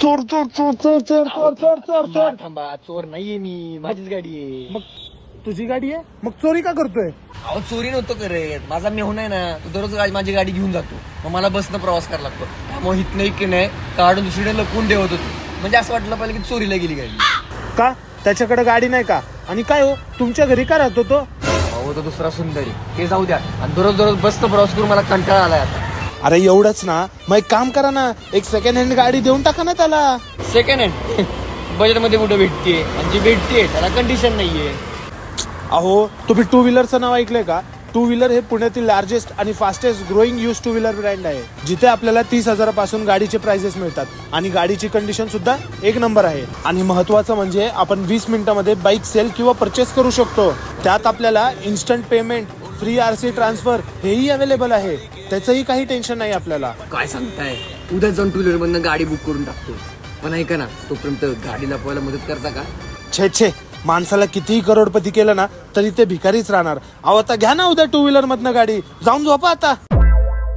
चोर चोर चोर चोर चोर चोर चोर चोर चोर. थांबा, चोर नाहीये मी, माझीच गाडी आहे. मग तुझी गाडी आहे, मग चोरी का करतोय? अहो चोरी नव्हतं करत, माझा मेहून आहे ना, तो दररोज माझी गाडी घेऊन जातो, मग मला बसनं प्रवास करायला लागतो. त्यामुळे इथनं की नाही काढून दुसरीकडे लपवून ठेवत होतो, म्हणजे असं वाटलं पाहिजे की चोरीला गेली गाडी. का त्याच्याकडे गाडी नाही का? आणि काय हो, तुमच्या घरी का राहतो तो? अहो तो दुसरा सुंदरी, ते जाऊ द्या. आणि दररोज दररोज बसनं प्रवास करून मला कंटाळा आलाय आता. अरे एवढंच ना, मग एक काम करा ना, एक सेकंड हँड गाडी देऊन टाका ना त्याला. सेकंड हँड बजेटमध्ये कुठे भेटते, आणि जी भेटते त्याला कंडिशन नाहीये. अहो तुम्ही टू व्हीलरचं नाव ऐकलंय का? टू व्हीलर हे पुण्यातील लार्जेस्ट आणि fastest growing use two wheeler brand आहे, जिथे आपल्याला 30,000पासून गाडीचे प्राइसेस मिळतात आणि गाडीची कंडिशन सुद्धा एक नंबर आहे. आणि महत्वाचं म्हणजे आपण 20 मिनिटांमध्ये बाईक सेल किंवा परचेस करू शकतो. त्यात आपल्याला instant payment, free RC transfer हेही अवेलेबल आहे. त्याचंही काही टेन्शन नाही आपल्याला. काय सांगताय, उद्या जाऊन टू व्हीलर मधनं गाडी बुक करून टाकतो. पण ऐका ना, तोपर्यंत गाडी लपवायला मदत करता का? छे छे, माणसाला कितीही करोडपती केलं ना तरी ते भिकारीच राहणार. अहो आता घ्या ना उद्या टू व्हीलर मधनं गाडी, जाऊन झोपा आता.